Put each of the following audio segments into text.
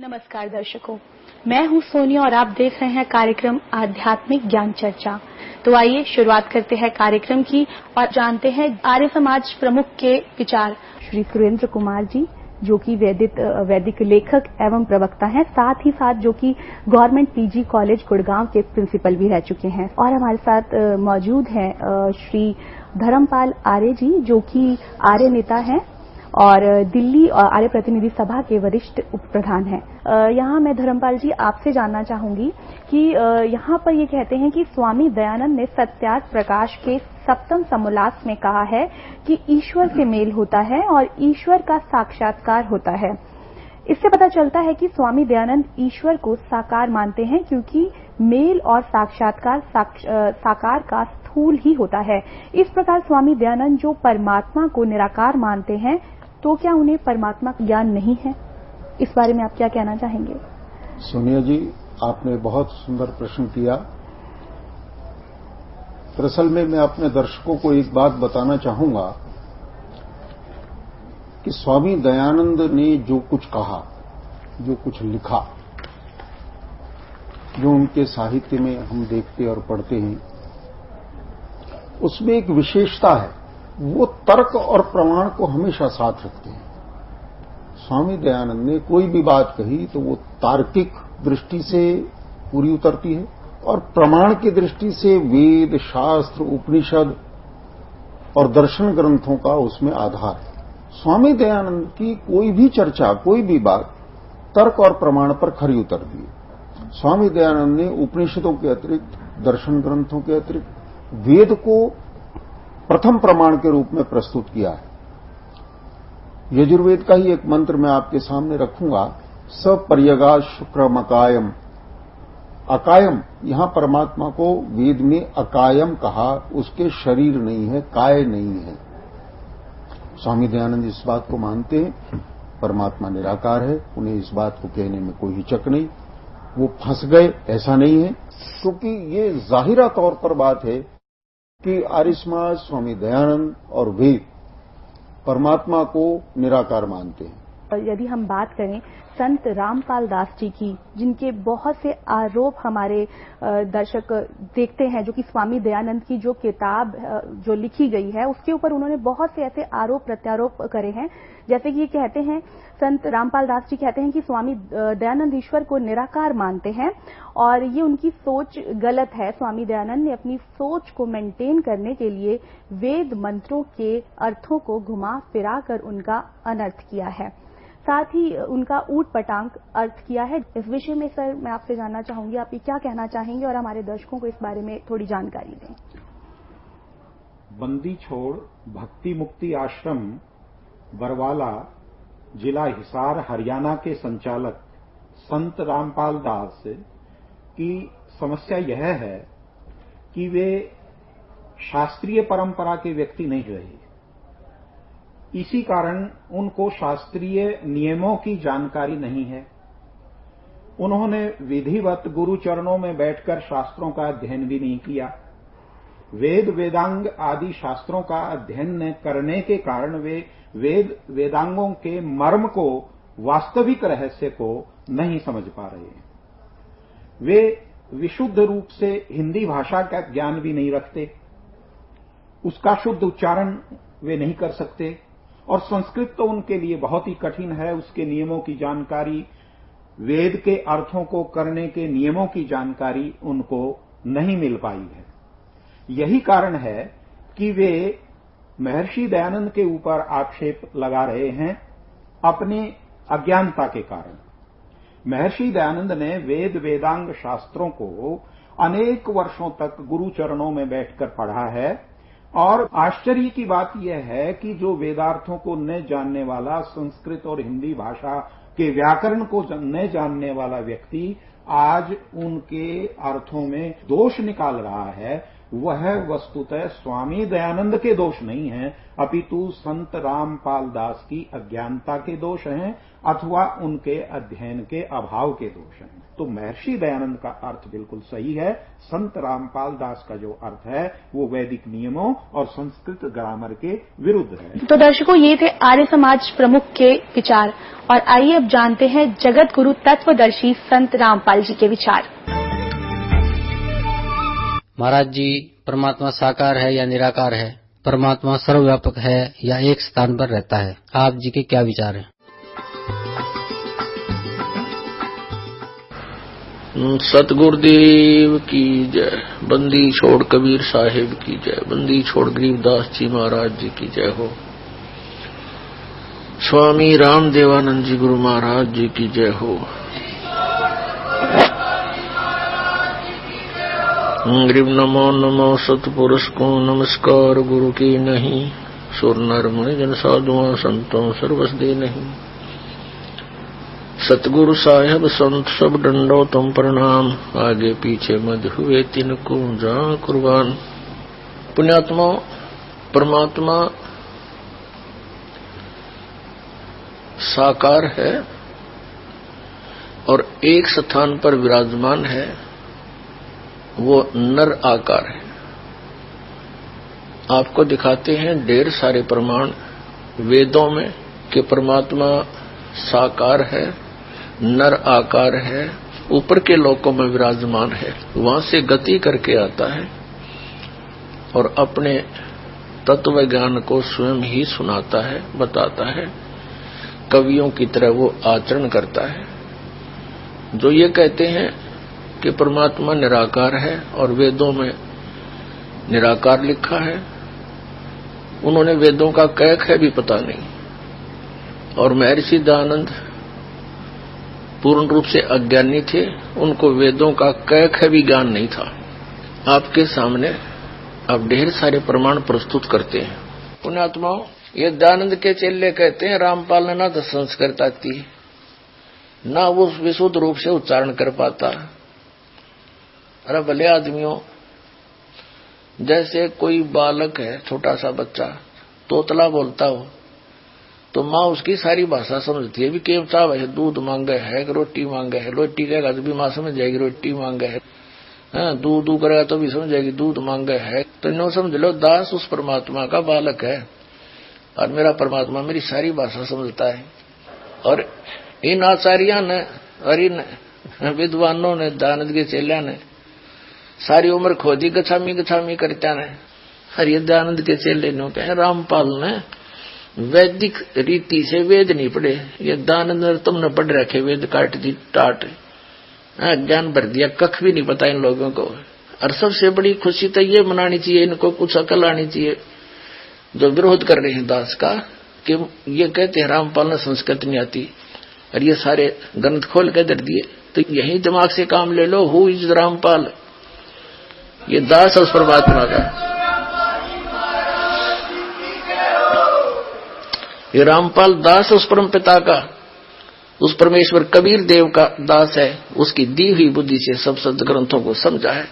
नमस्कार दर्शकों, मैं हूं सोनिया और आप देख रहे हैं कार्यक्रम आध्यात्मिक ज्ञान चर्चा। तो आइए शुरुआत करते हैं कार्यक्रम की और जानते हैं आर्य समाज प्रमुख के विचार। श्री सुरेंद्र कुमार जी, जो कि वैदिक लेखक एवं प्रवक्ता हैं, साथ ही साथ जो कि गवर्नमेंट पीजी कॉलेज गुड़गांव के प्रिंसिपल भी रह चुके हैं। और हमारे साथ मौजूद हैं श्री धर्मपाल आर्य जी, जो कि आर्य नेता हैं और दिल्ली आर्य प्रतिनिधि सभा के वरिष्ठ उप प्रधान हैं। यहाँ मैं धर्मपाल जी आपसे जानना चाहूंगी कि यहाँ पर ये कहते हैं कि स्वामी दयानंद ने सत्यार्थ प्रकाश के सप्तम समोल्लास में कहा है कि ईश्वर से मेल होता है और ईश्वर का साक्षात्कार होता है। इससे पता चलता है कि स्वामी दयानंद ईश्वर को साकार मानते हैं, क्योंकि मेल और साक्षात्कार साकार का स्थूल ही होता है। इस प्रकार स्वामी दयानंद जो परमात्मा को निराकार मानते हैं, तो क्या उन्हें परमात्मा का ज्ञान नहीं है? इस बारे में आप क्या कहना चाहेंगे? सोनिया जी, आपने बहुत सुंदर प्रश्न किया। दरअसल में मैं अपने दर्शकों को एक बात बताना चाहूंगा कि स्वामी दयानंद ने जो कुछ कहा, जो कुछ लिखा, जो उनके साहित्य में हम देखते और पढ़ते हैं, उसमें एक विशेषता है, वो तर्क और प्रमाण को हमेशा साथ रखते हैं। स्वामी दयानंद ने कोई भी बात कही तो वो तार्किक दृष्टि से पूरी उतरती है और प्रमाण की दृष्टि से वेद, शास्त्र, उपनिषद और दर्शन ग्रंथों का उसमें आधार है। स्वामी दयानंद की कोई भी चर्चा, कोई भी बात तर्क और प्रमाण पर खरी उतरती है। स्वामी दयानंद ने उपनिषदों के अतिरिक्त, दर्शन ग्रंथों के अतिरिक्त वेद को प्रथम प्रमाण के रूप में प्रस्तुत किया है। यजुर्वेद का ही एक मंत्र मैं आपके सामने रखूंगा, सपर्यगा शुक्रम अकायम। अकायम, यहां परमात्मा को वेद में अकायम कहा, उसके शरीर नहीं है, काय नहीं है। स्वामी दयानंद इस बात को मानते हैं, परमात्मा निराकार है, उन्हें इस बात को कहने में कोई हिचक नहीं। वो फंस गए, ऐसा नहीं है, क्योंकि ये जाहिरा तौर पर बात है कि आर्य समाज, स्वामी दयानंद और वेद परमात्मा को निराकार मानते हैं। यदि हम बात करें संत रामपाल दास जी की, जिनके बहुत से आरोप हमारे दर्शक देखते हैं, जो कि स्वामी दयानंद की जो किताब जो लिखी गई है उसके ऊपर उन्होंने बहुत से ऐसे आरोप प्रत्यारोप करे हैं। जैसे कि ये कहते हैं, संत रामपाल दास जी कहते हैं कि स्वामी दयानंद ईश्वर को निराकार मानते हैं और ये उनकी सोच गलत है। स्वामी दयानंद ने अपनी सोच को मेंटेन करने के लिए वेद मंत्रों के अर्थों को घुमा फिरा कर उनका अनर्थ किया है, साथ ही उनका ऊट पटांग अर्थ किया है। इस विषय में सर मैं आपसे जानना चाहूंगी, आप ये क्या कहना चाहेंगे और हमारे दर्शकों को इस बारे में थोड़ी जानकारी दें। बंदी छोड़ भक्ति मुक्ति आश्रम बरवाला, जिला हिसार, हरियाणा के संचालक संत रामपाल दास की समस्या यह है कि वे शास्त्रीय परंपरा के व्यक्ति नहीं रहे। इसी कारण उनको शास्त्रीय नियमों की जानकारी नहीं है। उन्होंने विधिवत गुरु चरणों में बैठकर शास्त्रों का अध्ययन भी नहीं किया। वेद वेदांग आदि शास्त्रों का अध्ययन न करने के कारण वे वेद वेदांगों के मर्म को, वास्तविक रहस्य को नहीं समझ पा रहे हैं। वे विशुद्ध रूप से हिंदी भाषा का ज्ञान भी नहीं रखते, उसका शुद्ध उच्चारण वे नहीं कर सकते और संस्कृत तो उनके लिए बहुत ही कठिन है। उसके नियमों की जानकारी, वेद के अर्थों को करने के नियमों की जानकारी उनको नहीं मिल पाई है। यही कारण है कि वे महर्षि दयानंद के ऊपर आक्षेप लगा रहे हैं अपने अज्ञानता के कारण। महर्षि दयानंद ने वेद वेदांग शास्त्रों को अनेक वर्षों तक गुरु चरणों में बैठकर पढ़ा है और आश्चर्य की बात यह है कि जो वेदार्थों को न जानने वाला, संस्कृत और हिंदी भाषा के व्याकरण को न जानने वाला व्यक्ति आज उनके अर्थों में दोष निकाल रहा है, वह वस्तुतः स्वामी दयानंद के दोष नहीं है, अपितु संत रामपाल दास की अज्ञानता के दोष हैं अथवा उनके अध्ययन के अभाव के दोष हैं। तो महर्षि दयानंद का अर्थ बिल्कुल सही है। संत रामपाल दास का जो अर्थ है वो वैदिक नियमों और संस्कृत ग्रामर के विरुद्ध है। तो दर्शकों, ये थे आर्य समाज प्रमुख के विचार, और आइए अब जानते हैं जगत गुरु तत्वदर्शी संत रामपाल जी के विचार। महाराज जी, परमात्मा साकार है या निराकार है? परमात्मा सर्वव्यापक है या एक स्थान पर रहता है? आप जी के क्या विचार हैं? सतगुरुदेव की जय। बंदी छोड़ कबीर साहिब की जय। बंदी छोड़ गरीबदास जी महाराज जी की जय हो। स्वामी रामदेवानंद जी गुरु महाराज जी की जय हो। गरीब नमो नमो सतपुरुष को नमस्कार गुरु की नहीं। सुर नर मुनि जन साधुआं संतों सर्वस दे नहीं। सतगुरु साहेब संत सब डंडो तुम प्रणाम। आगे पीछे मध हुए तिनको जा कुर्बान। पुण्यात्मा, परमात्मा साकार है और एक स्थान पर विराजमान है, वो नर आकार है। आपको दिखाते हैं ढेर सारे प्रमाण वेदों में कि परमात्मा साकार है, नर आकार है, ऊपर के लोकों में विराजमान है, वहां से गति करके आता है और अपने तत्व ज्ञान को स्वयं ही सुनाता है, बताता है। कवियों की तरह वो आचरण करता है। जो ये कहते हैं कि परमात्मा निराकार है और वेदों में निराकार लिखा है, उन्होंने वेदों का कैक है भी पता नहीं। और महर्षि दयानंद पूर्ण रूप से अज्ञानी थे, उनको वेदों का कैक है भी ज्ञान नहीं था। आपके सामने अब ढेर सारे प्रमाण प्रस्तुत करते हैं। पुण्यात्माओं, ये दयानंद के चेले कहते हैं रामपाल ने ना तो संस्कृत आती, ना वो विशुद्ध रूप से उच्चारण कर पाता। अरे भले आदमियों, जैसे कोई बालक है, छोटा सा बच्चा तोतला बोलता हो तो माँ उसकी सारी भाषा समझती है। भी केव चाव है, दूध मांगे है, रोटी मांगे है। रोटी कहेगा तो भी माँ समझ जाएगी रोटी मांगे है। दूध दू करेगा तो भी समझ जाएगी दूध मांगे है। तो नो समझ लो, दास उस परमात्मा का बालक है और मेरा परमात्मा मेरी सारी भाषा समझता है। और इन आचार्यों ने और इन विद्वानों ने, दयानंद के चेलिया ने सारी उम्र खोदी गछामी गछामी करता ने। और ये दयानंद के चेले ने कहे रामपाल ने वैदिक रीति से वेद नहीं पढ़े, ये दयानंद तुमने पढ़ रखे वेद काट दी टाट, ज्ञान भर दिया, कख भी नहीं पता इन लोगों को। और सबसे बड़ी खुशी तो ये मनानी चाहिए, इनको कुछ अकल आनी चाहिए जो विरोध कर रहे हैं दास का, कि ये कहते हैं रामपाल ने संस्कृत नहीं आती और ये सारे ग्रंथ खोल के दर दिए। तो यही दिमाग से काम ले लो, हु इज रामपाल, ये दास उस परमात्मा का। ये रामपाल दास उस परम पिता का, उस परमेश्वर कबीर देव का दास है। उसकी दी हुई बुद्धि से सब संत ग्रंथों को समझा है।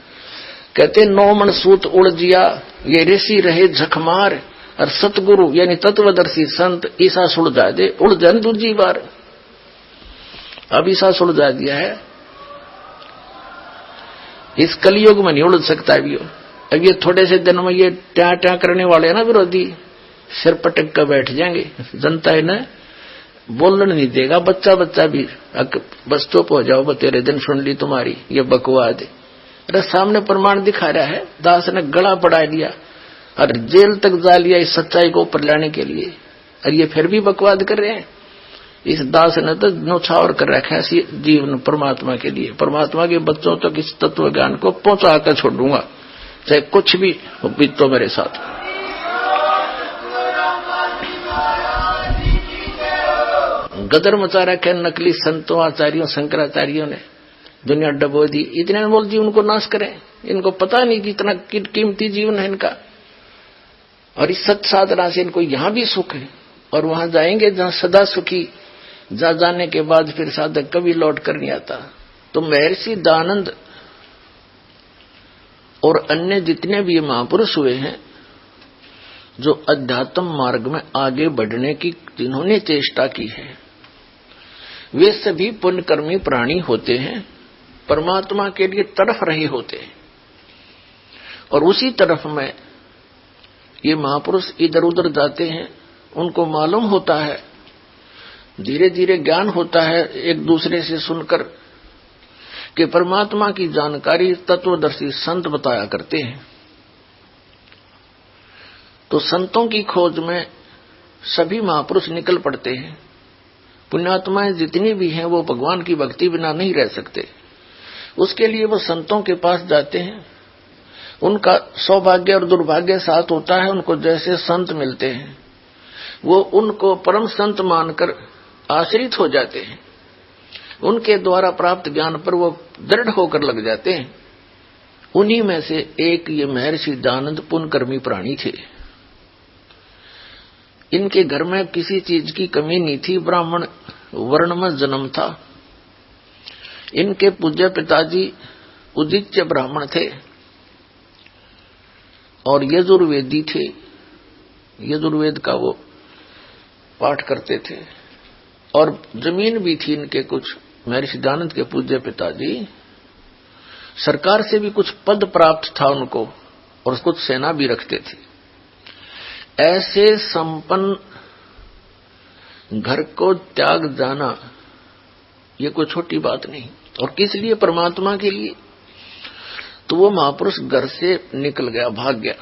कहते 9 मन सूत उड़ जिया, ये ऋषि रहे झकमार, और सतगुरु यानी तत्वदर्शी संत ईसा सुलझा दे, उड़ जाए दूसरी बार। अब ईसा सुलझा दिया है, इस कलयुग में नहीं उड़ सकता है। अब ये थोड़े से दिन में ये ट्या ट्या करने वाले हैं ना विरोधी, सिर पटक कर बैठ जाएंगे। जनता इन्हें बोलने नहीं देगा, बच्चा बच्चा भी बस चुप हो जाओ, तेरे दिन सुन ली तुम्हारी, ये बकवाद है। अरे सामने प्रमाण दिखा रहा है, दास ने गला पड़ा लिया और जेल तक जा लिया इस सच्चाई को ऊपर लाने के लिए, और ये फिर भी बकवाद कर रहे हैं। इस दास ने तो नौछावर कर रखा है जीवन परमात्मा के लिए। परमात्मा के बच्चों तक इस तत्व ज्ञान को पहुंचा कर छोड़ूंगा, चाहे कुछ भी बीतो मेरे साथ। गदर मचा रखे नकली संतों, आचार्यों, शंकराचार्यों ने, दुनिया डबो दी। इतने बोल जी उनको नाश करें, इनको पता नहीं कि इतना कीमती जीवन है इनका, और इस सत साधना से इनको यहां भी सुख है और वहां जाएंगे जहां सदा सुखी। जा जाने के बाद फिर साधक कभी लौट कर नहीं आता। तो महर्षि दयानंद और अन्य जितने भी महापुरुष हुए हैं जो अध्यात्म मार्ग में आगे बढ़ने की जिन्होंने चेष्टा की है, वे सभी पुण्यकर्मी प्राणी होते हैं, परमात्मा के लिए तड़फ रहे होते हैं। और उसी तरफ में ये महापुरुष इधर उधर जाते हैं, उनको मालूम होता है, धीरे धीरे ज्ञान होता है एक दूसरे से सुनकर कि परमात्मा की जानकारी तत्वदर्शी संत बताया करते हैं। तो संतों की खोज में सभी महापुरुष निकल पड़ते हैं। पुण्यात्माएं जितनी भी हैं वो भगवान की भक्ति बिना नहीं रह सकते, उसके लिए वो संतों के पास जाते हैं। उनका सौभाग्य और दुर्भाग्य साथ होता है, उनको जैसे संत मिलते हैं वो उनको परम संत मानकर आश्रित हो जाते हैं, उनके द्वारा प्राप्त ज्ञान पर वो दृढ़ होकर लग जाते हैं। उन्हीं में से एक ये महर्षि दयानंद पुण्यकर्मी प्राणी थे। इनके घर में किसी चीज की कमी नहीं थी, ब्राह्मण वर्ण में जन्म था। इनके पूज्य पिताजी उदित्य ब्राह्मण थे और यजुर्वेदी थे, यजुर्वेद का वो पाठ करते थे। और जमीन भी थी इनके कुछ, महर्षि दयानंद के पूज्य पिताजी सरकार से भी कुछ पद प्राप्त था उनको, और कुछ सेना भी रखते थे। ऐसे संपन्न घर को त्याग जाना ये कोई छोटी बात नहीं। और किस लिए? परमात्मा के लिए। तो वो महापुरुष घर से निकल गया, भाग गया,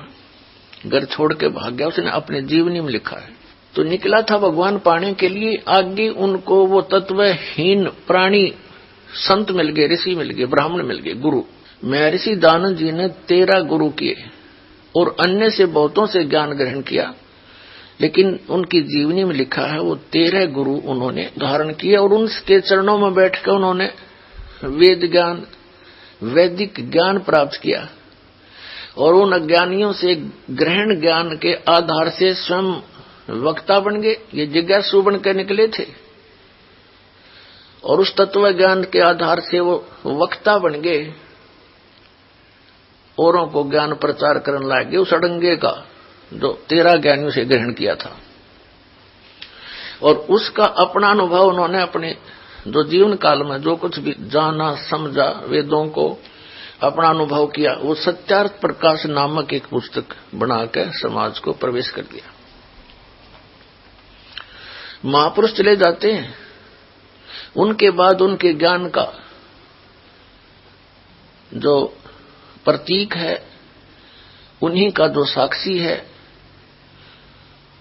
घर छोड़ के भाग गया। उसने अपने जीवनी में लिखा है। तो निकला था भगवान पाने के लिए। आगे उनको वो तत्वहीन प्राणी संत मिल गए, ऋषि मिल गए, ब्राह्मण मिल गए, गुरु। महर्षि दयानंद जी ने 13 गुरु किए और अन्य से बहुतों से ज्ञान ग्रहण किया, लेकिन उनकी जीवनी में लिखा है वो 13 गुरु उन्होंने धारण किए और उनके चरणों में बैठकर उन्होंने वेद ज्ञान, वैदिक ज्ञान प्राप्त किया। और उन अज्ञानियों से ग्रहण ज्ञान के आधार से स्वयं वक्ता बन गए। ये जिज्ञासु बनकर निकले थे और उस तत्व ज्ञान के आधार से वो वक्ता बन गए, औरों को ज्ञान प्रचार करने लगे उस अड़ंगे का जो 13 ज्ञानियों से ग्रहण किया था। और उसका अपना अनुभव उन्होंने अपने जो जीवन काल में जो कुछ भी जाना समझा, वेदों को अपना अनुभव किया, वो सत्यार्थ प्रकाश नामक एक पुस्तक बनाकर समाज को प्रवेश कर दिया। महापुरुष चले जाते हैं, उनके बाद उनके ज्ञान का जो प्रतीक है, उन्हीं का जो साक्षी है,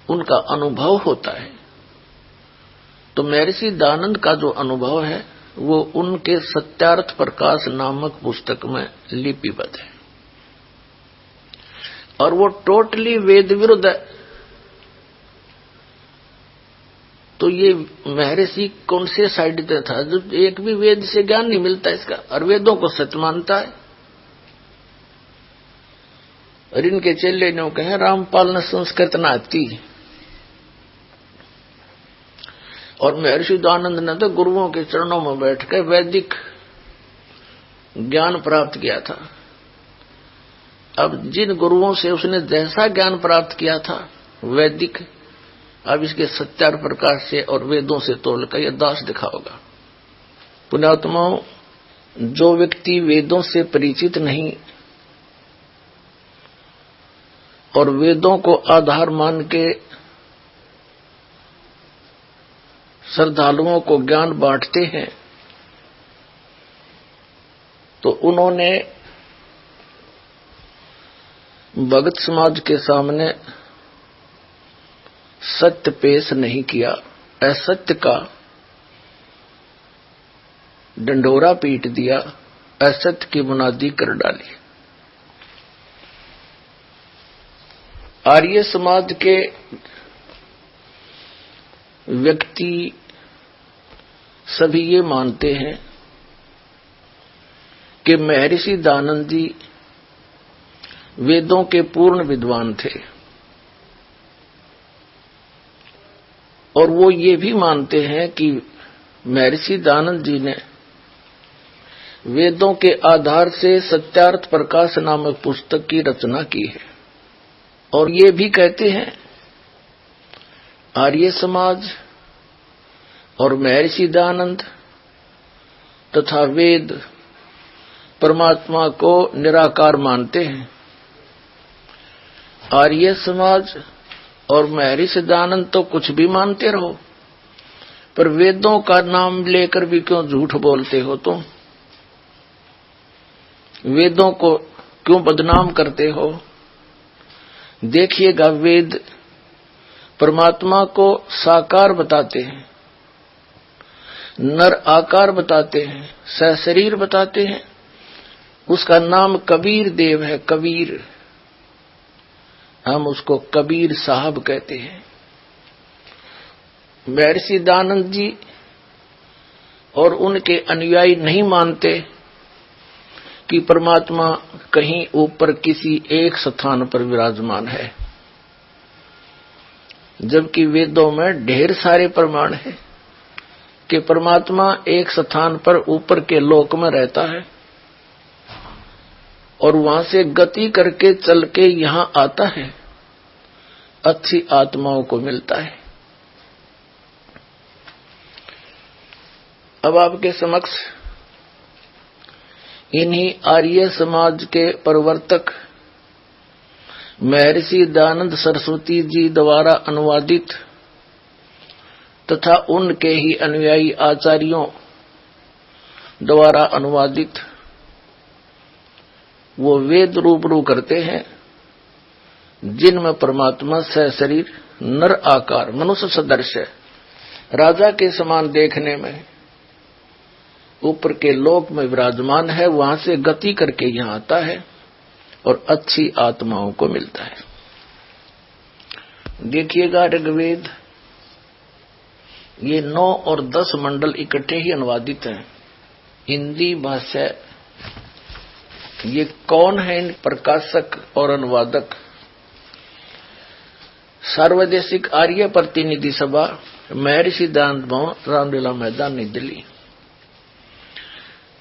उनका अनुभव होता है। तो महर्षि दयानंद का जो अनुभव है वो उनके सत्यार्थ प्रकाश नामक पुस्तक में लिपिबद्ध है। और वो टोटली वेद विरुद्ध है। तो ये महर्षि कौन से साइड पे था? जब एक भी वेद से ज्ञान नहीं मिलता इसका, और वेदों को सत्य मानता है। और इनके चेले ने कहे रामपाल ने संस्कृत न आती, और महर्षि दयानंद ने तो गुरुओं के चरणों में बैठकर वैदिक ज्ञान प्राप्त किया था। अब जिन गुरुओं से उसने जैसा ज्ञान प्राप्त किया था वैदिक, अब इसके सत्यार्थ प्रकाश से और वेदों से तोलकर यह दास दिखाओगा। पुण्यात्माओं, जो व्यक्ति वेदों से परिचित नहीं और वेदों को आधार मान के श्रद्धालुओं को ज्ञान बांटते हैं, तो उन्होंने भगत समाज के सामने सत्य पेश नहीं किया, असत्य का डंडोरा पीट दिया, असत्य की बुनियादी कर डाली। आर्य समाज के व्यक्ति सभी ये मानते हैं कि महर्षि दयानंद जी वेदों के पूर्ण विद्वान थे, और वो ये भी मानते हैं कि महर्षि दयानंद जी ने वेदों के आधार से सत्यार्थ प्रकाश नामक पुस्तक की रचना की है। और ये भी कहते हैं आर्य समाज और महर्षि दयानंद तथा वेद परमात्मा को निराकार मानते हैं। आर्य समाज और महर्षि दयानंद तो कुछ भी मानते रहो, पर वेदों का नाम लेकर भी क्यों झूठ बोलते हो तुम? वेदों को क्यों बदनाम करते हो? देखिएगा, वेद परमात्मा को साकार बताते हैं, नर आकार बताते हैं, सशरीर बताते हैं। उसका नाम कबीर देव है। कबीर, हम उसको कबीर साहब कहते हैं। महर्षि दयानंद जी और उनके अनुयायी नहीं मानते कि परमात्मा कहीं ऊपर किसी एक स्थान पर विराजमान है, जबकि वेदों में ढेर सारे प्रमाण हैं कि परमात्मा एक स्थान पर ऊपर के लोक में रहता है और वहां से गति करके चल के यहां आता है, अच्छी आत्माओं को मिलता है। अब आपके समक्ष इन्हीं आर्य समाज के प्रवर्तक महर्षि दयानंद सरस्वती जी द्वारा अनुवादित तथा उनके ही अनुयायी आचार्यों द्वारा अनुवादित वो वेद रूबरू करते हैं, जिनमें परमात्मा सशरीर नर आकार मनुष्य सदृश है, राजा के समान देखने में ऊपर के लोक में विराजमान है, वहां से गति करके यहां आता है और अच्छी आत्माओं को मिलता है। देखिएगा, ऋग्वेद ये 9 और 10 मंडल इकट्ठे ही अनुवादित हैं। हिंदी भाषा ये कौन है इन प्रकाशक और अनुवादक? सार्वदेशिक आर्य प्रतिनिधि सभा, महर्षि दयानंद भवन, रामलीला मैदान, नई दिल्ली।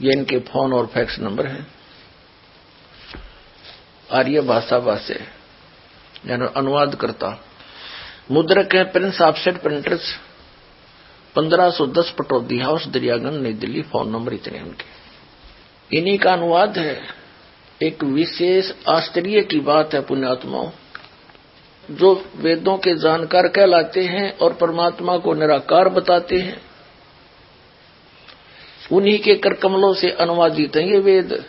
ये इनके फोन और फैक्स नंबर है। आर्य भाषा भाष्य यानी अनुवाद करता, मुद्रक है Prince offset printers, 1510 Pataudi house, Daryaganj, नई दिल्ली। फोन नंबर इतने उनके। इन्हीं का अनुवाद है। एक विशेष आश्चर्य की बात है पुण्यात्माओं, जो वेदों के जानकार कहलाते हैं और परमात्मा को निराकार बताते हैं, उन्हीं के कर कमलों से अनुवादित हैं ये वेद।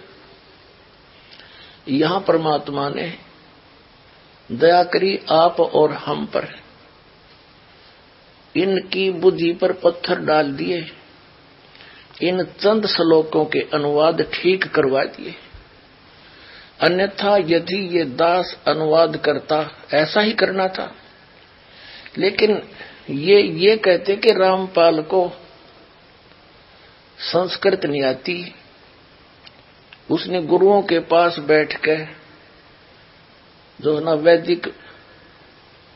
यहां परमात्मा ने दया करी आप और हम पर, इनकी बुद्धि पर पत्थर डाल दिए, इन चंद श्लोकों के अनुवाद ठीक करवा दिए। अन्यथा यदि ये दास अनुवाद करता, ऐसा ही करना था। लेकिन ये कहते कि रामपाल को संस्कृत नहीं आती, उसने गुरुओं के पास बैठकर जो ना वैदिक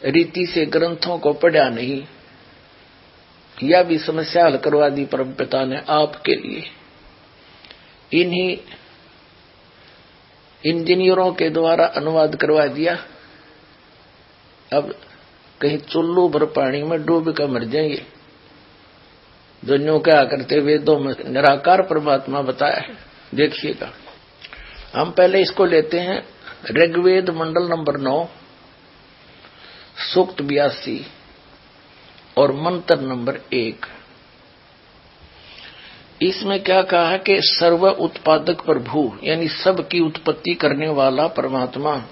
रीति से ग्रंथों को पढ़ा नहीं, यह भी समस्या हल करवा दी परमपिता ने आपके लिए। इन्हीं इंजीनियरों के द्वारा अनुवाद करवा दिया। अब कहीं चुल्लू भर पानी में डूब कर मर जाएंगे। जो न्यू क्या करते वेदों में निराकार परमात्मा बताया है, देखिएगा। हम पहले इसको लेते हैं, ऋग्वेद मंडल नंबर 9, सूक्त 82 और मंत्र नंबर 1। इसमें क्या कहा है कि सर्व उत्पादक प्रभु यानी सब की उत्पत्ति करने वाला परमात्मा,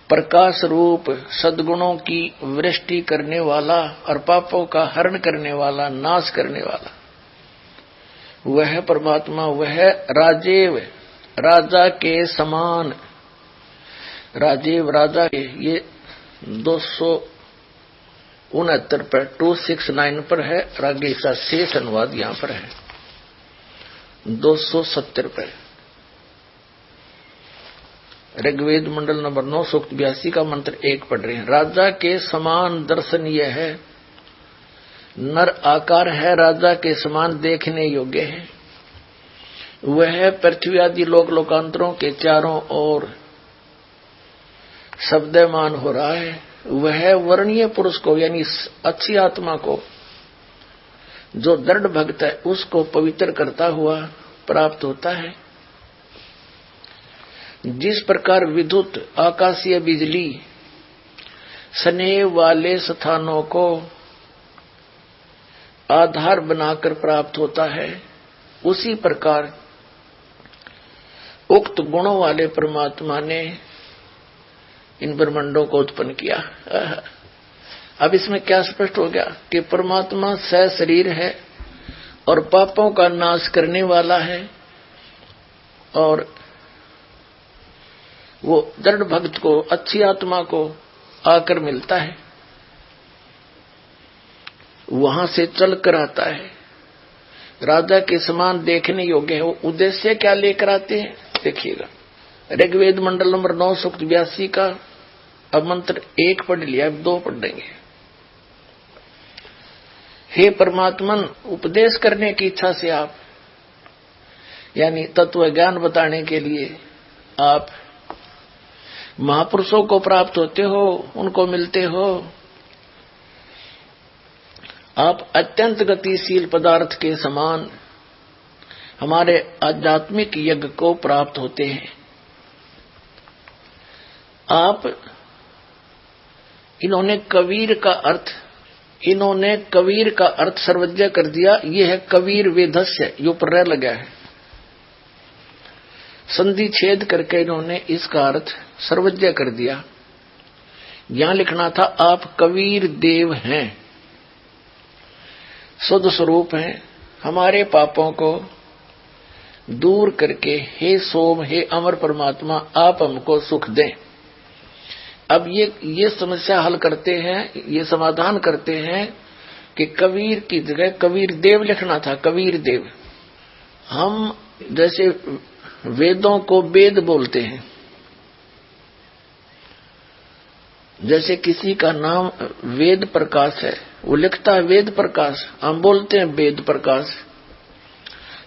प्रकाश रूप सद्गुणों की वृष्टि करने वाला और पापों का हरण करने वाला, नाश करने वाला, वह परमात्मा, वह राजेव राजा के समान। राजेव राजा के ये 269 पर 269 पर है। आगे इसका शेष अनुवाद यहां पर है 270 पर। ऋग्वेद मंडल नंबर 9 सूक्त 82 का मंत्र 1 पढ़ रहे हैं। राजा के समान दर्शन यह है, नर आकार है, राजा के समान देखने योग्य है। वह पृथ्वी आदि लोक लोकांतरों के चारों ओर शब्दमान हो रहा है। वह वर्णीय पुरुष को यानी अच्छी आत्मा को, जो दृढ़ भक्त है, उसको पवित्र करता हुआ प्राप्त होता है। जिस प्रकार विद्युत आकाशीय बिजली स्नेह वाले स्थानों को आधार बनाकर प्राप्त होता है, उसी प्रकार उक्त गुणों वाले परमात्मा ने इन ब्रह्मांडों को उत्पन्न किया। अब इसमें क्या स्पष्ट हो गया कि परमात्मा सशरीर है और पापों का नाश करने वाला है, और वो दृढ़ भक्त को, अच्छी आत्मा को आकर मिलता है, वहां से चल कर आता है, राजा के समान देखने योग्य है। वो उद्देश्य क्या लेकर आते हैं देखिएगा। ऋग्वेद मंडल नंबर 9 सूक्त 82 का अब मंत्र 1 पढ़ लिया, अब 2 पढ़ देंगे। हे परमात्मन, उपदेश करने की इच्छा से आप, यानी तत्व ज्ञान बताने के लिए आप महापुरुषों को प्राप्त होते हो, उनको मिलते हो। आप अत्यंत गतिशील पदार्थ के समान हमारे आध्यात्मिक यज्ञ को प्राप्त होते हैं। आप इन्होंने कबीर का अर्थ सर्वज्ञ कर दिया। ये है कबीर वेदस्य, जो पर लगा है, संधि छेद करके इन्होंने इसका अर्थ सर्वज्ञ कर दिया। यहां लिखना था आप कबीर देव हैं, शुद्ध स्वरूप हैं, हमारे पापों को दूर करके हे सोम, हे अमर परमात्मा, आप हमको सुख दें। अब ये समस्या हल करते हैं, ये समाधान करते हैं कि कबीर की जगह कबीर देव लिखना था। कबीर देव, हम जैसे वेदों को वेद बोलते हैं, जैसे किसी का नाम वेद प्रकाश है, वो लिखता है वेद प्रकाश, हम बोलते हैं वेद प्रकाश।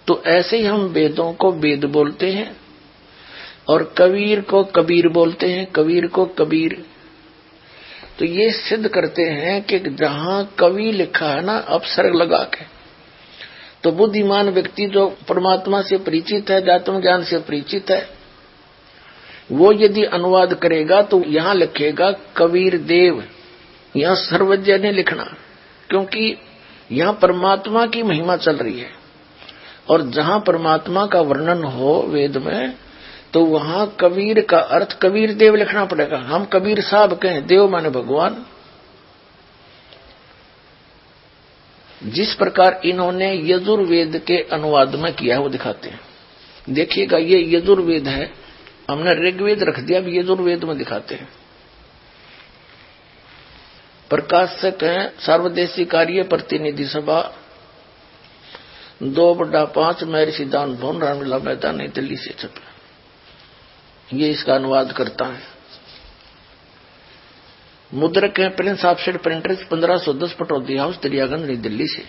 तो ऐसे ही हम वेदों को वेद बोलते हैं और कबीर को कबीर बोलते हैं, कबीर को कबीर। तो ये सिद्ध करते हैं कि जहां कवि लिखा है ना अपसर्ग लगा के, तो बुद्धिमान व्यक्ति जो परमात्मा से परिचित है, अध्यात्म ज्ञान से परिचित है, वो यदि अनुवाद करेगा तो यहां लिखेगा कबीर देव, यहां सर्वज्ञ ने लिखना, क्योंकि यहां परमात्मा की महिमा चल रही है। और जहां परमात्मा का वर्णन हो वेद में, तो वहां कबीर का अर्थ कबीर देव लिखना पड़ेगा। हम कबीर साहब कहें, देव माने भगवान। जिस प्रकार इन्होंने यजुर्वेद के अनुवाद में किया है वो दिखाते हैं। देखिएगा, ये यजुर्वेद है, हमने ऋग्वेद रख दिया, अब यजुर्वेद में दिखाते हैं। प्रकाशक है सर्वदेशी कार्य प्रतिनिधि सभा 2/5 महर्षि दान भवन, रामलीला मैदान, नई दिल्ली से छपा। ये इसका अनुवाद करता है। मुद्रक है Prince offset printers 1510 Pataudi house, Daryaganj, नई दिल्ली से।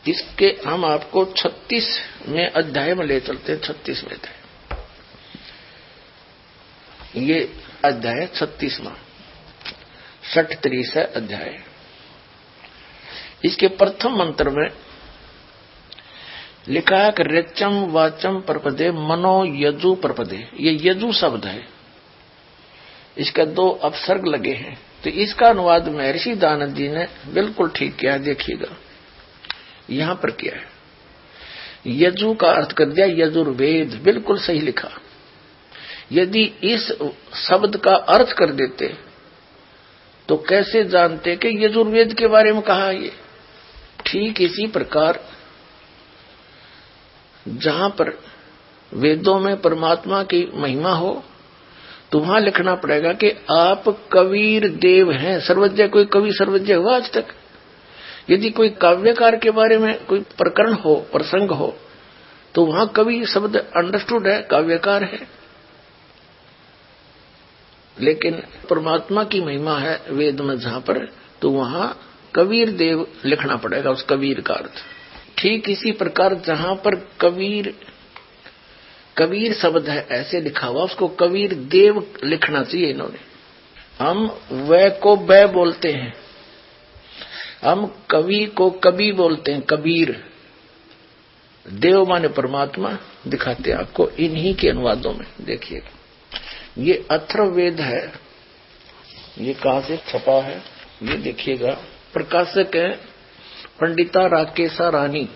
इसके हम आपको 36 में अध्याय में ले चलते हैं। 36 में अध्याय, ये अध्याय 36वां 60-30 है अध्याय। इसके प्रथम मंत्र में लिखा है कि ऋचम वाचम परपदे मनो यजु परपदे। ये यजु शब्द है, इसका 2 अपसर्ग लगे हैं। तो इसका अनुवाद महर्षि दानंद जी ने बिल्कुल ठीक किया। देखिएगा यहां पर क्या है, यजु का अर्थ कर दिया यजुर्वेद, बिल्कुल सही लिखा। यदि इस शब्द का अर्थ कर देते तो कैसे जानते कि यजुर्वेद के बारे में कहा ये। ठीक इसी प्रकार जहां पर वेदों में परमात्मा की महिमा हो तो वहां लिखना पड़ेगा कि आप कबीर देव हैं, सर्वज्ञ। कोई कवि सर्वज्ञ हुआ आज तक? यदि कोई काव्यकार के बारे में कोई प्रकरण हो, प्रसंग हो, तो वहां कवि शब्द अंडरस्टूड है, काव्यकार है। लेकिन परमात्मा की महिमा है वेद में जहां पर, तो वहां कबीर देव लिखना पड़ेगा, उस कबीर का अर्थ। ठीक इसी प्रकार जहां पर कबीर कबीर शब्द है ऐसे लिखा हुआ, उसको कबीर देव लिखना चाहिए इन्होंने। हम वह को बै बोलते हैं, हम कवि को कवि बोलते हैं, कबीर। देव माने परमात्मा दिखाते हैं आपको इन्हीं के अनुवादों में। देखिएगा, ये अथर्ववेद है, ये कहां से छपा है ये देखिएगा। प्रकाशक है पंडिता राकेशा रानी,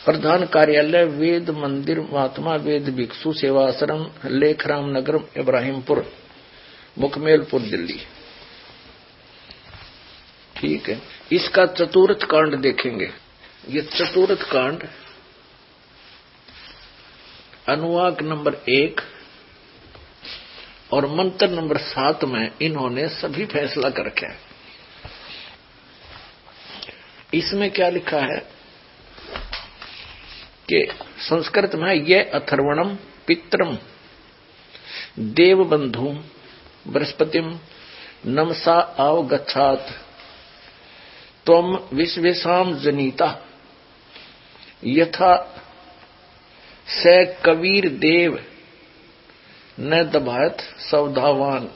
प्रधान कार्यालय वेद मंदिर महात्मा वेद भिक्षु सेवा आश्रम, लेखराम नगर, इब्राहिमपुर, मुकमेलपुर, दिल्ली। ठीक है, इसका चतुर्थ कांड देखेंगे। ये चतुर्थ कांड अनुवाक नंबर 1 और मंत्र नंबर 7 में इन्होंने सभी फैसला कर रखा है। इसमें क्या लिखा है कि संस्कृत में ये अथर्वणम पित्रम देवबंधु बृहस्पतिम नमसा आवगच्छात त्वम विश्वेशाम जनीता यथा स कबीर देव न दबायत सवधावान।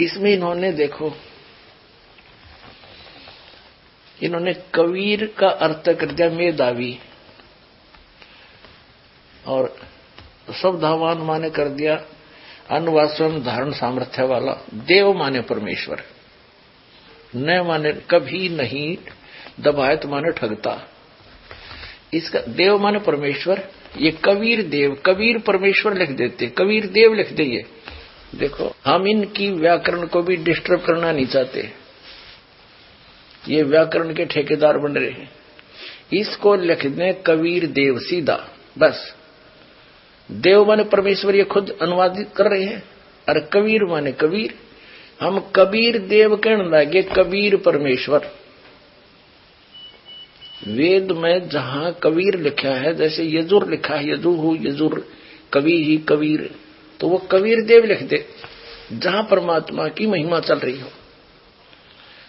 इसमें इन्होंने देखो, इन्होंने कबीर का अर्थ कर दिया मेधावी और सवधावान माने कर दिया अनुवासम धारण सामर्थ्य वाला। देव माने परमेश्वर, न माने कभी नहीं, दबायत माने ठगता। इसका देव माने परमेश्वर, ये कबीर देव, कबीर परमेश्वर लिख देते, कबीर देव लिख दे। ये देखो, हम इनकी व्याकरण को भी डिस्टर्ब करना नहीं चाहते, ये व्याकरण के ठेकेदार बन रहे हैं। इसको लिख दें कबीर देव सीधा, बस। देव माने परमेश्वर, ये खुद अनुवादित कर रहे हैं, और कबीर माने कबीर। हम कबीर देव कहने लगे, कबीर परमेश्वर। वेद में जहां कबीर लिखा है, जैसे यजुर लिखा है, यजुहु यजुर, कवि ही कबीर, तो वो कबीर देव लिख दे जहां परमात्मा की महिमा चल रही हो।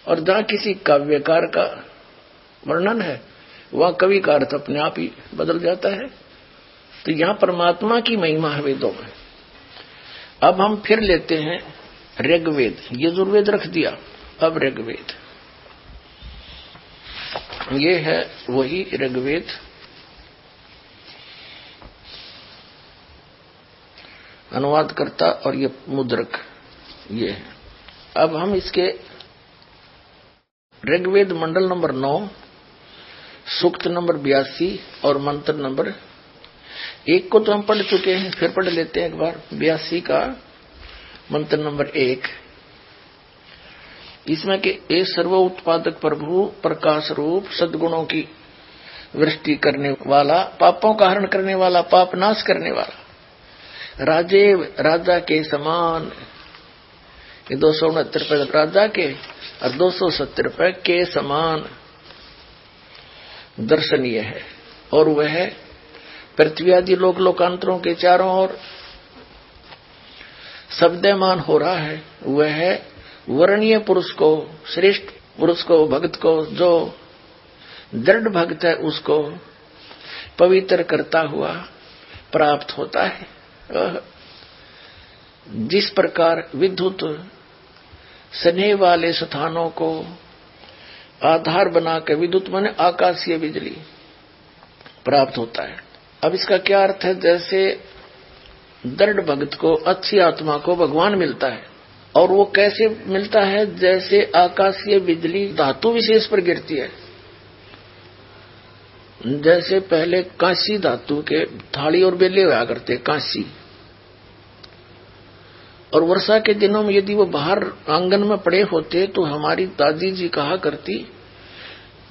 और जहां किसी काव्यकार का वर्णन है, वहां कवि का अर्थ अपने आप ही बदल जाता है। तो यहां परमात्मा की महिमा है वेदों में। अब हम फिर लेते हैं ऋग्वेद, यजुर्वेद रख दिया, अब ऋग्वेद। ये है वही ऋग्वेद, अनुवादकर्ता और ये मुद्रक, ये है। अब हम इसके ऋग्वेद मंडल नंबर 9, सूक्त नंबर 82 और मंत्र नंबर 1 को तो हम पढ़ चुके हैं, फिर पढ़ लेते हैं एक बार। 82 का मंत्र नंबर 1, इसमें कि ए सर्व उत्पादक प्रभु प्रकाश रूप सद्गुणों की वृष्टि करने वाला, पापों का हरण करने वाला, पाप नाश करने वाला, राजेव राजा के समान। ये 269 पे राजा के और 270 पे के समान दर्शनीय है। और वह पृथ्वी आदि लोक लोकांतरों के चारों ओर शब्दमान हो रहा है। वह वर्णीय पुरुष को, श्रेष्ठ पुरुष को, भक्त को, जो दृढ़ भक्त है उसको पवित्र करता हुआ प्राप्त होता है। जिस प्रकार विद्युत स्नेह वाले स्थानों को आधार बनाकर, विद्युत माने आकाशीय बिजली, प्राप्त होता है। अब इसका क्या अर्थ है? जैसे दृढ़ भक्त को, अच्छी आत्मा को भगवान मिलता है, और वो कैसे मिलता है? जैसे आकाशीय बिजली धातु विशेष पर गिरती है। जैसे पहले कांसी धातु के थाली और बेले हुआ करते, कांसी। और वर्षा के दिनों में यदि वो बाहर आंगन में पड़े होते तो हमारी दादी जी कहा करती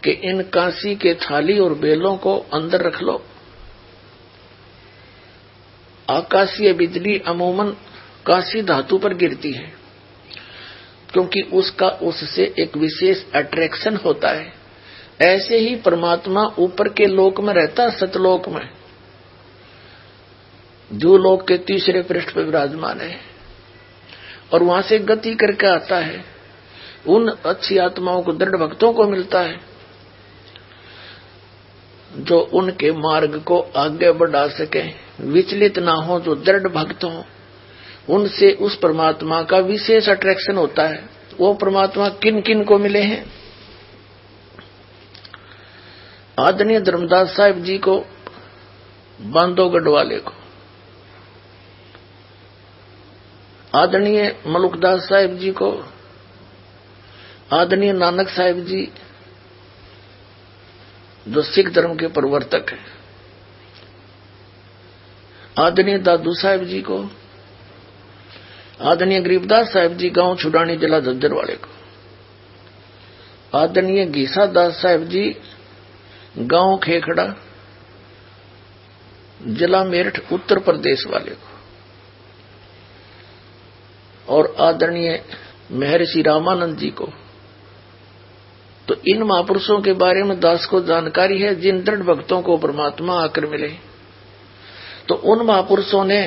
कि इन कांसी के थाली और बेलों को अंदर रख लो। आकाशीय बिजली अमूमन कांसी धातु पर गिरती है, क्योंकि उसका उससे एक विशेष अट्रैक्शन होता है। ऐसे ही परमात्मा ऊपर के लोक में रहता, सतलोक में, जो लोक के तीसरे पृष्ठ पर विराजमान है, और वहां से गति करके आता है। उन अच्छी आत्माओं को, दृढ़ भक्तों को मिलता है। जो उनके मार्ग को आगे बढ़ा सके, विचलित ना हो, जो दृढ़ भक्त हो, उनसे उस परमात्मा का विशेष अट्रैक्शन होता है। वो परमात्मा किन किन को मिले हैं? आदरणीय धर्मदास साहिब जी को, बांधवगढ़ वाले को, आदरणीय मलुकदास साहिब जी को, आदरणीय नानक साहिब जी जो सिख धर्म के प्रवर्तक हैं, आदरणीय दादू साहिब जी को, आदरणीय गरीबदास साहिब जी गांव छुडानी जिला झज्जर वाले को, आदरणीय घीसा दास साहिब जी गांव खेखड़ा जिला मेरठ उत्तर प्रदेश वाले को, और आदरणीय महर्षि रामानंद जी को। तो इन महापुरुषों के बारे में दास को जानकारी है, जिन दृढ़ भक्तों को परमात्मा आकर मिले। तो उन महापुरुषों ने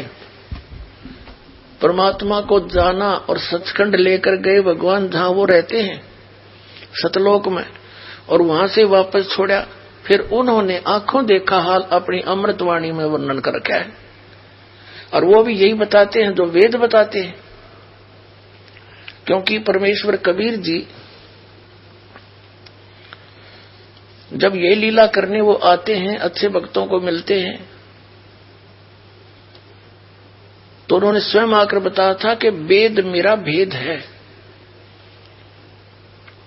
परमात्मा को जाना और सचखंड लेकर गए भगवान जहां वो रहते हैं सतलोक में, और वहां से वापस छोड़ा। फिर उन्होंने आंखों देखा हाल अपनी अमृतवाणी में वर्णन कर रखा है, और वो भी यही बताते हैं जो वेद बताते हैं। क्योंकि परमेश्वर कबीर जी जब ये लीला करने वो आते हैं, अच्छे भक्तों को मिलते हैं, तो उन्होंने स्वयं आकर बताया था कि वेद मेरा भेद है,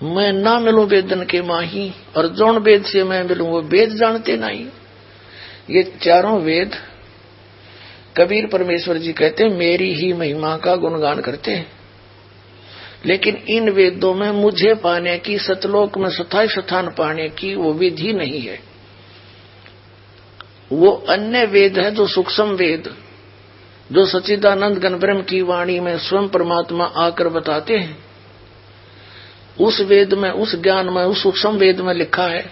मैं ना मिलूं वेदन के माही, और जौन वेद से मैं मिलूं वो वेद जानते नहीं। ये चारों वेद कबीर परमेश्वर जी कहते हैं मेरी ही महिमा का गुणगान करते हैं। लेकिन इन वेदों में मुझे पाने की, सतलोक में स्थायी स्थान पाने की वो विधि नहीं है। वो अन्य वेद है जो सूक्ष्म वेद, जो सच्चिदानंद घन ब्रह्म की वाणी में स्वयं परमात्मा आकर बताते हैं। उस वेद में, उस ज्ञान में, उस सूक्ष्म वेद में लिखा है,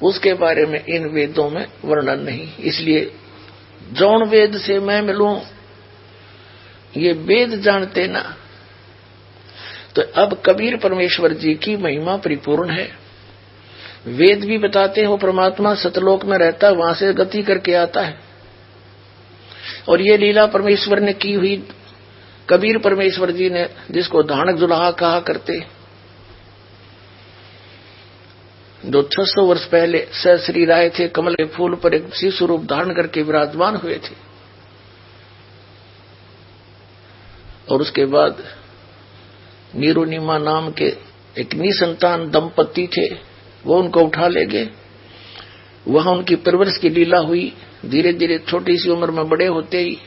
उसके बारे में इन वेदों में वर्णन नहीं। इसलिए जौन वेद से मैं मिलूं ये वेद जानते ना। तो अब कबीर परमेश्वर जी की महिमा परिपूर्ण है। वेद भी बताते हैं वो परमात्मा सतलोक में रहता है, वहां से गति करके आता है। और ये लीला परमेश्वर ने की हुई, कबीर परमेश्वर जी ने, जिसको धानक जुलाहा कहा करते, जो 600 वर्ष पहले सहश्री राय थे, कमल के फूल पर एक शिशु रूप धारण करके विराजमान हुए थे। और उसके बाद नीरुनिमा नाम के एक निसंतान दंपति थे, वो उनको उठा ले गए। वहां उनकी परवरिश की लीला हुई। धीरे धीरे छोटी सी उम्र में बड़े होते ही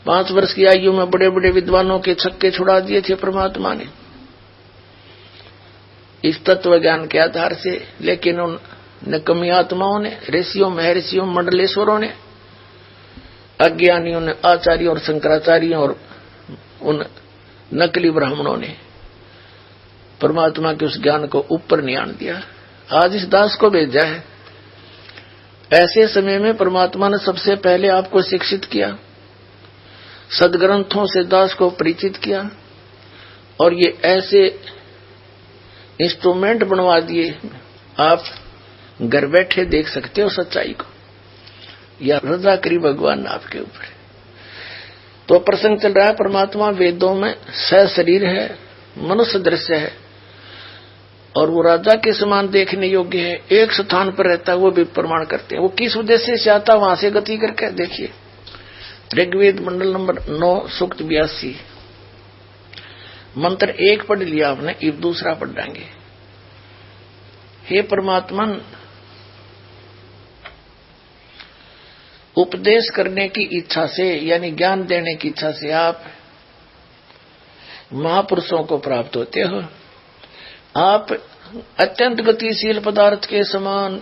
5 वर्ष की आयु में बड़े बड़े विद्वानों के छक्के छुड़ा दिए थे परमात्मा ने, इस तत्व ज्ञान के आधार से। लेकिन उन निकम्मी आत्माओं ने, ऋषियों, महर्षियों, मंडलेश्वरों ने, अज्ञानियों ने, आचार्यों और शंकराचार्यों और उन नकली ब्राह्मणों ने परमात्मा के उस ज्ञान को ऊपर नहीं आन दिया। आज इस दास को भेजा है। ऐसे समय में परमात्मा ने सबसे पहले आपको शिक्षित किया, सदग्रंथों से दास को परिचित किया, और ये ऐसे इंस्ट्रूमेंट बनवा दिए, आप घर बैठे देख सकते हो सच्चाई को, या रजा करी भगवान आपके ऊपर। तो प्रसंग चल रहा है, परमात्मा वेदों में सशरीर है, मनुष्य दृश्य है, और वो राजा के समान देखने योग्य है। एक स्थान पर रहता है, वो भी प्रमाण करते हैं। वो किस उद्देश्य से आता, वहां से गति करके देखिए। ऋग्वेद मंडल नंबर 9 सूक्त 82 मंत्र 1 पढ़ लिया आपने, अब दूसरा पढ़ेंगे। हे परमात्मा, उपदेश करने की इच्छा से, यानी ज्ञान देने की इच्छा से आप महापुरुषों को प्राप्त होते हो। आप अत्यंत गतिशील पदार्थ के समान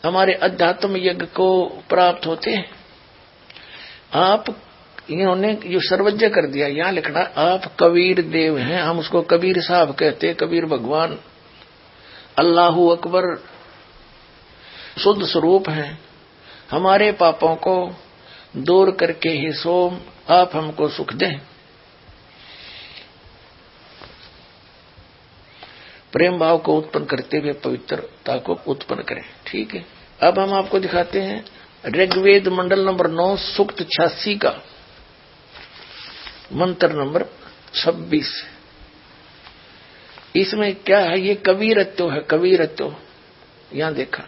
हमारे अध्यात्म यज्ञ को प्राप्त होते हैं। आप, इन्होंने जो सर्वज्ञ कर दिया, यहां लिखना आप कबीर देव हैं। हम उसको कबीर साहब कहते, कबीर भगवान, अल्लाहू अकबर, शुद्ध स्वरूप हैं। हमारे पापों को दूर करके ही सोम आप हमको सुख दें। प्रेम भाव को उत्पन्न करते हुए पवित्रता को उत्पन्न करें। ठीक है, अब हम आपको दिखाते हैं ऋग्वेद मंडल नंबर 9 सूक्त 86 का मंत्र नंबर 26। इसमें क्या है, ये कविरत्व है, कविरत्व। यहां देखा,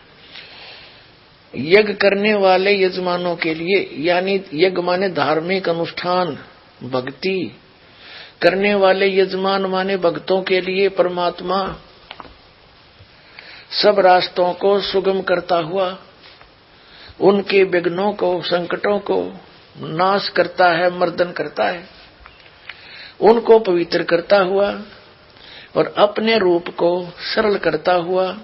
यज्ञ करने वाले यजमानों के लिए, यानी यज्ञ माने धार्मिक अनुष्ठान, भक्ति करने वाले यजमान माने भक्तों के लिए परमात्मा सब रास्तों को सुगम करता हुआ उनके विघ्नों को, संकटों को नाश करता है, मर्दन करता है, उनको पवित्र करता हुआ और अपने रूप को सरल करता हुआ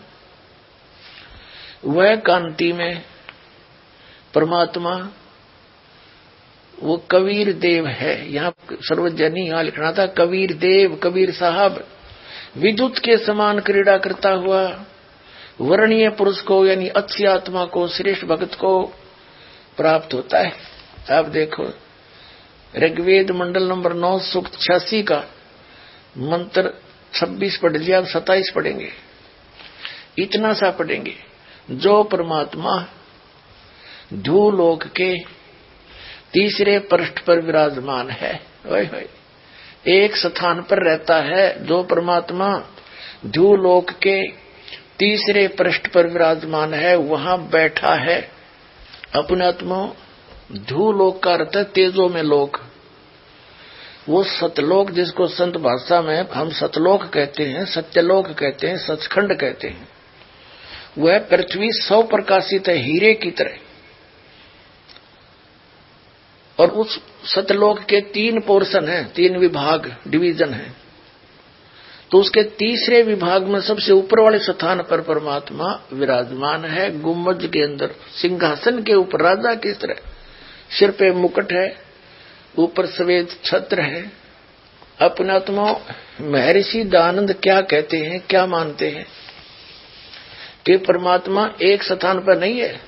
वह कांति में परमात्मा वो कबीर देव है। यहाँ सर्वजनी यहाँ लिखना था कबीर देव, कबीर साहब विद्युत के समान क्रीड़ा करता हुआ वर्णीय पुरुष को यानी अच्छी आत्मा को, श्रेष्ठ भक्त को प्राप्त होता है। आप देखो ऋग्वेद मंडल नंबर 9 सूक्त 86 का मंत्र 26 पढ़ लिया, अब 27 पढ़ेंगे। इतना सा पढ़ेंगे, जो परमात्मा धूलोक के तीसरे पृष्ठ पर विराजमान है, एक स्थान पर रहता है, जो परमात्मा धूलोक के तीसरे पृष्ठ पर विराजमान है, वहां बैठा है अपने आत्मा। धूलोक का अर्थ है तेजो में लोक, वो सतलोक जिसको संत भाषा में हम सतलोक कहते हैं, सत्यलोक कहते हैं, सचखंड कहते हैं। वह पृथ्वी 100 प्रकाशित है हीरे की तरह, और उस सतलोक के 3 पोर्शन हैं, 3 विभाग, डिवीजन हैं। तो उसके तीसरे विभाग में सबसे ऊपर वाले स्थान पर परमात्मा विराजमान है, गुम्बज के अंदर सिंहासन के ऊपर राजा की तरह। सिर पे मुकुट है, ऊपर सफेद छत्र है। अपने आत्मा महर्षि दयानंद क्या कहते हैं, क्या मानते हैं कि परमात्मा एक स्थान पर नहीं है।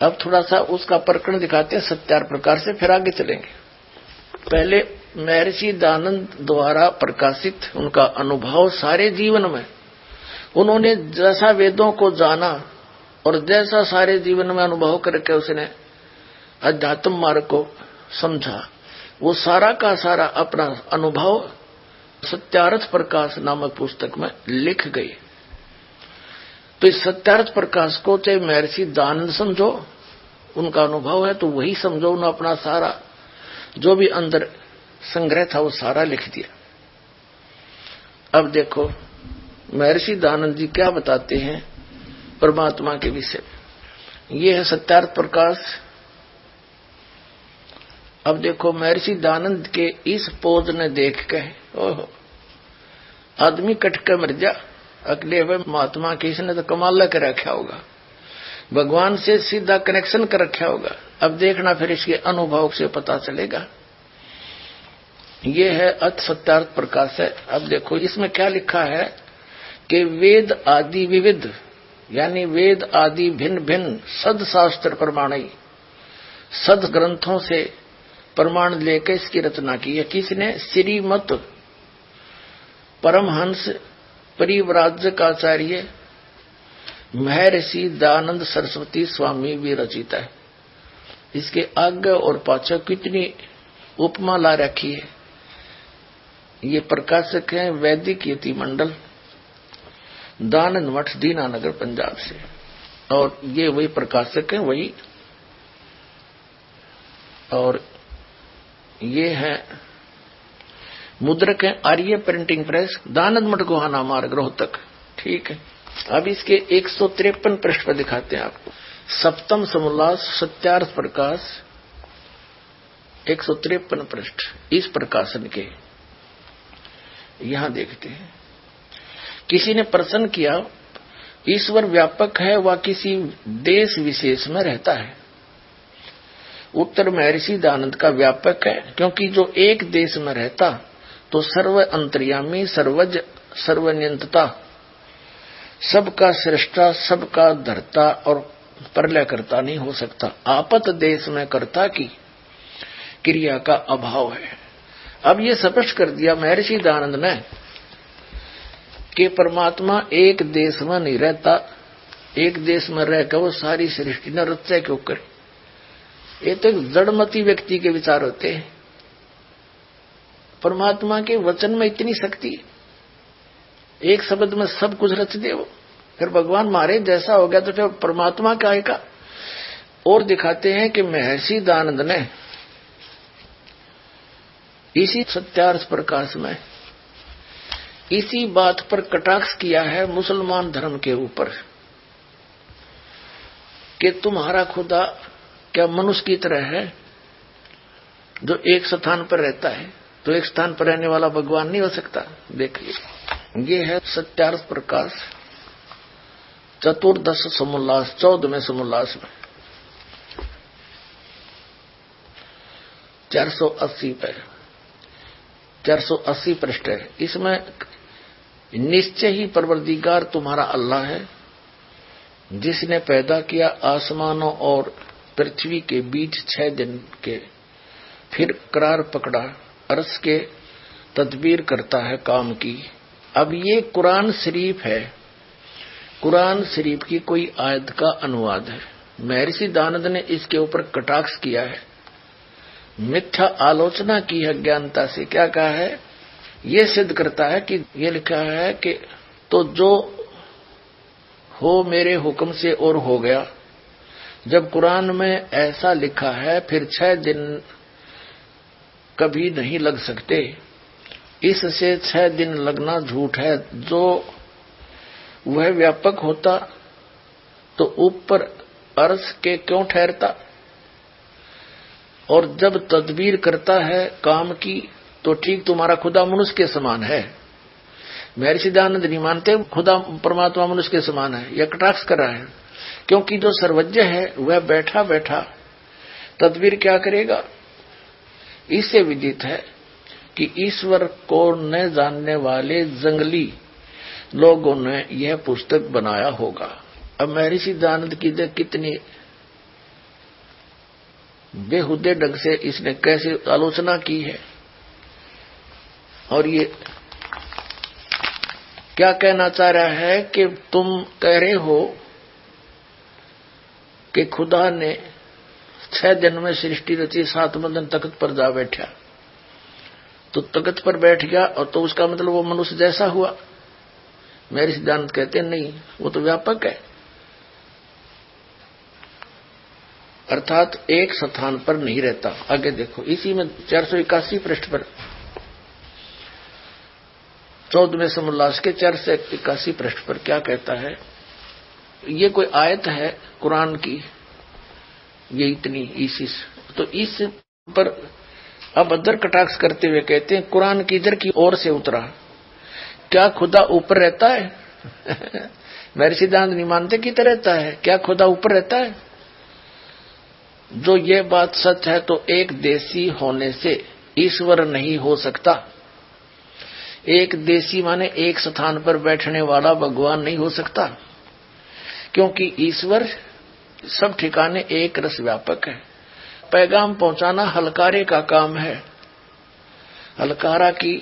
अब थोड़ा सा उसका प्रकरण दिखाते हैं सत्यार प्रकार से, फिर आगे चलेंगे। पहले महर्षि दयानंद द्वारा प्रकाशित उनका अनुभव सारे जीवन में, उन्होंने जैसा वेदों को जाना और जैसा सारे जीवन में अनुभव करके उसने अध्यात्म मार्ग को समझा, वो सारा का सारा अपना अनुभव सत्यार्थ प्रकाश नामक पुस्तक में लिख गए। तो इस सत्यार्थ प्रकाश को चाहे महर्षि दयानंद समझो, उनका अनुभव है, तो वही समझो। उन्होंने अपना सारा जो भी अंदर संग्रह था वो सारा लिख दिया। अब देखो महर्षि दयानंद जी क्या बताते हैं परमात्मा के विषय में। ये है सत्यार्थ प्रकाश। अब देखो महर्षि दयानंद के इस पोज ने देख के ओहो आदमी कट के मर जा, अगले वे महात्मा के इसने तो कमाल कर रखा होगा, भगवान से सीधा कनेक्शन कर रखा होगा। अब देखना फिर इसके अनुभव से पता चलेगा। ये है अथ सत्यार्थ प्रकाश है। अब देखो इसमें क्या लिखा है कि वेद आदि विविध, यानी वेद आदि भिन्न भिन्न सद शास्त्र प्रमाणी, सद ग्रंथों से प्रमाण लेकर इसकी रचना की है। किसने? श्रीमत परमहंस परिव्राजकाचार्य महर्षि दयानंद सरस्वती स्वामी भी रचित है। इसके आगे और पाछे कितनी उपमा ला रखी है। ये प्रकाशक है वैदिक यति मंडल, दयानंद मठ, दीनानगर, पंजाब से। और ये वही प्रकाशक है वही। और ये है मुद्रक है आर्य प्रिंटिंग प्रेस, दयानंद मठ गोहाना मार्ग, रोहतक। ठीक है। अब इसके 153 पृष्ठ पर दिखाते हैं आपको। सप्तम समोल्लास सत्यार्थ प्रकाश 153 पृष्ठ इस प्रकाशन के। यहां देखते हैं, किसी ने प्रश्न किया ईश्वर व्यापक है व किसी देश विशेष में रहता है? उत्तर महर्षि दयानंद का व्यापक है, क्योंकि जो एक देश में रहता तो सर्व अंतर्यामी, सर्वज, सर्वनियंता, सबका सृष्टा, सबका धर्ता और प्रलय करता नहीं हो सकता। आपत देश में कर्ता की क्रिया का अभाव है। अब ये स्पष्ट कर दिया महर्षि दयानंद ने कि परमात्मा एक देश में नहीं रहता, एक देश में रहकर वो सारी सृष्टि न रचा क्यों करे। ये तो एक जड़मती व्यक्ति के विचार होते हैं। परमात्मा के वचन में इतनी शक्ति, एक शब्द में सब कुछ रच दे वो। फिर भगवान मारे जैसा हो गया तो फिर परमात्मा क्या आएगा। और दिखाते हैं कि महर्षि दयानंद ने इसी सत्यार्थ प्रकाश में इसी बात पर कटाक्ष किया है मुसलमान धर्म के ऊपर कि तुम्हारा खुदा क्या मनुष्य की तरह है जो एक स्थान पर रहता है, तो एक स्थान पर रहने वाला भगवान नहीं हो सकता। देखिए, ये है सत्यार्थ प्रकाश, चतुर्दश समोल्लास, 14वें समोल्लास में 480 पे 480 पृष्ठ है। इसमें निश्चय ही परवरदिगार तुम्हारा अल्लाह है, जिसने पैदा किया आसमानों और पृथ्वी के बीच 6 दिन के, फिर करार पकड़ा, अर्श के तदबीर करता है काम की। अब ये कुरान शरीफ है, कुरान शरीफ की कोई आयत का अनुवाद है। महर्षि दयानंद ने इसके ऊपर कटाक्ष किया है, मिथ्या आलोचना की है ज्ञानता से। क्या कहा है, ये सिद्ध करता है कि ये लिखा है कि तो जो हो मेरे हुक्म से और हो गया। जब कुरान में ऐसा लिखा है फिर 6 दिन कभी नहीं लग सकते, इससे 6 दिन लगना झूठ है। जो वह व्यापक होता तो ऊपर अर्श के क्यों ठहरता, और जब तदबीर करता है काम की तो ठीक तुम्हारा खुदा मनुष्य के समान है। महर्षि दयानंद नहीं मानते खुदा परमात्मा मनुष्य के समान है, यह कटाक्ष कर रहा है। क्योंकि जो सर्वज्ञ है वह बैठा बैठा तदबीर क्या करेगा। इससे विदित है कि ईश्वर को न जानने वाले जंगली लोगों ने यह पुस्तक बनाया होगा। अब महर्षि दयानंद की कितनी बेहुदे ढंग से इसने कैसे आलोचना की है। और ये क्या कहना चाह रहा है कि तुम कह रहे हो कि खुदा ने 6 दिन में सृष्टि रची, 7वें दिन तख्त पर जा बैठा, तो तख्त पर बैठ गया और तो उसका मतलब वो मनुष्य जैसा हुआ। मेरे सिद्धांत कहते नहीं, वो तो व्यापक है, अर्थात एक स्थान पर नहीं रहता। आगे देखो, इसी में 481 पृष्ठ पर 14वें समोल्लास के 481 पृष्ठ पर क्या कहता है। ये कोई आयत है कुरान की, ये इतनी इसी तो इस पर अब अदर कटाक्ष करते हुए कहते हैं कुरान किधर की ओर से उतरा, क्या खुदा ऊपर रहता है। मेरे सिद्धांत नहीं मानते किधर रहता है, क्या खुदा ऊपर रहता है। जो ये बात सच है तो एक देशी होने से ईश्वर नहीं हो सकता। एक देशी माने एक स्थान पर बैठने वाला भगवान नहीं हो सकता, क्योंकि ईश्वर सब ठिकाने एक रस व्यापक है। पैगाम पहुंचाना हलकारे का काम है। हलकारा की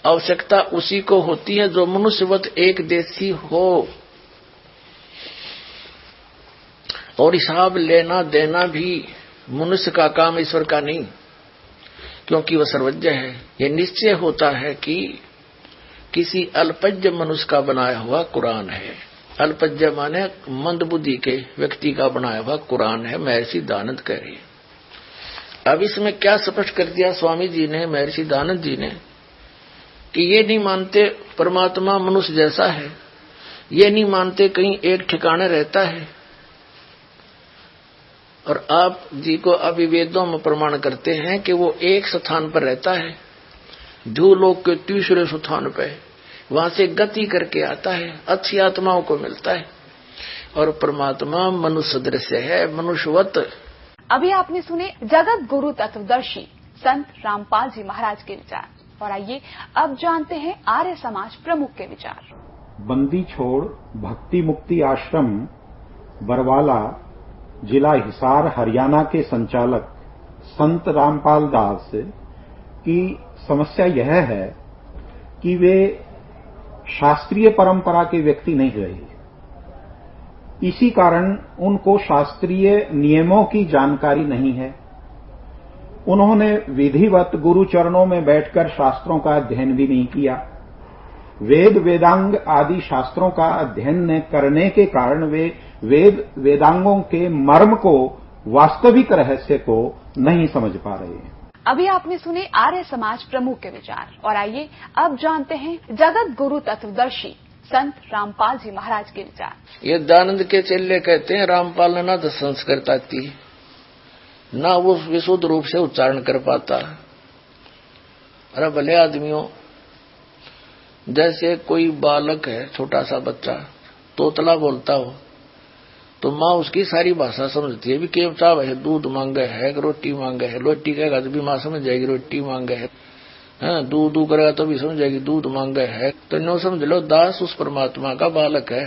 आवश्यकता उसी को होती है जो मनुष्यवत एक देशी हो, और हिसाब लेना देना भी मनुष्य का काम, ईश्वर का नहीं, क्योंकि वह सर्वज्ञ है। यह निश्चय होता है कि किसी अल्पज्ञ मनुष्य का बनाया हुआ कुरान है। अल्पज्ञ माने मंद बुद्धि के व्यक्ति का बनाया हुआ कुरान है, महर्षि दयानंद कह रही है। अब इसमें क्या स्पष्ट कर दिया स्वामी जी ने, महर्षि दयानंद जी ने, कि ये नहीं मानते परमात्मा मनुष्य जैसा है, ये नहीं मानते कहीं एक ठिकाने रहता है, और आप जी को अभी वेदों में प्रमाण करते हैं कि वो एक स्थान पर रहता है, भूलोक के तीसरे स्थान पे, वहां से गति करके आता है, अच्छी आत्माओं को मिलता है, और परमात्मा मनुष्य दृश्य है, मनुष्यवत। अभी आपने सुने जगत गुरु तत्वदर्शी संत रामपाल जी महाराज के विचार, और आइए अब जानते हैं आर्य समाज प्रमुख के विचार। बंदी छोड़ भक्ति मुक्ति आश्रम बरवाला जिला हिसार हरियाणा के संचालक संत रामपाल दास कि समस्या यह है कि वे शास्त्रीय परंपरा के व्यक्ति नहीं रहे। इसी कारण उनको शास्त्रीय नियमों की जानकारी नहीं है। उन्होंने विधिवत गुरु चरणों में बैठकर शास्त्रों का अध्ययन भी नहीं किया। वेद वेदांग आदि शास्त्रों का अध्ययन न करने के कारण वे वेद वेदांगों के मर्म को, वास्तविक रहस्य को नहीं समझ पा रहे हैं। अभी आपने सुने आर्य समाज प्रमुख के विचार और आइए अब जानते हैं जगत गुरु तत्वदर्शी संत रामपाल जी महाराज के विचार। ये दयानंद के चेले कहते हैं रामपाल ने ना तो संस्कृत आती, ना वो विशुद्ध रूप से उच्चारण कर पाता। अरे भले आदमियों, जैसे कोई बालक है, छोटा सा बच्चा तोतला बोलता हो तो माँ उसकी सारी भाषा समझती है। भी केव चाव है, दूध मांगे है, रोटी मांगे है, रोटी कहेगा तो भी माँ समझ जाएगी रोटी मांगे है, दूध दू करेगा तो भी समझ जाएगी दूध मांगे है। तो नो समझ लो दास उस परमात्मा का बालक है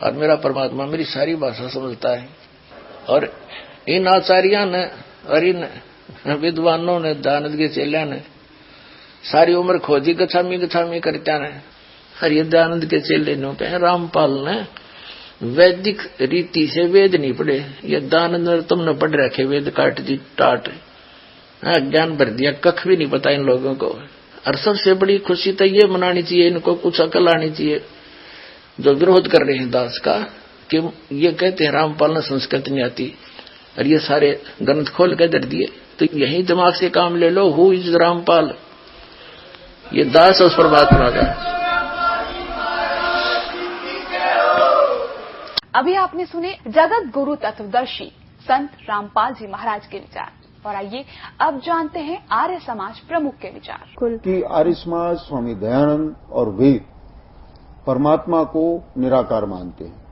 और मेरा परमात्मा मेरी सारी भाषा समझता है। और इन आचार्यों ने और इन विद्वानों ने, दयानंद के चेलिया ने सारी उम्र खोजी गछामी गछामी करता ने। और ये दयानंद के चेले नो कहे रामपाल ने वैदिक रीति से वेद नहीं पढ़े। ये दयानंद ने तुमने पढ़ रखे वेद काट दी टाट, ज्ञान भर दिया, कख भी नहीं पता इन लोगों को। और सबसे बड़ी खुशी तो ये मनानी चाहिए, इनको कुछ अकल आनी चाहिए जो विरोध कर रहे हैं दास का, कि ये कहते हैं रामपाल ने संस्कृत नहीं आती और ये सारे ग्रंथ खोल के दर दिए। तो यही दिमाग से काम ले लो, हु इज रामपाल, ये दास उस परमात्मा का। अभी आपने सुने जगत गुरु तत्वदर्शी संत रामपाल जी महाराज के विचार और आइए अब जानते हैं आर्य समाज प्रमुख के विचार। कि आर्य समाज स्वामी दयानंद और वेद परमात्मा को निराकार मानते हैं।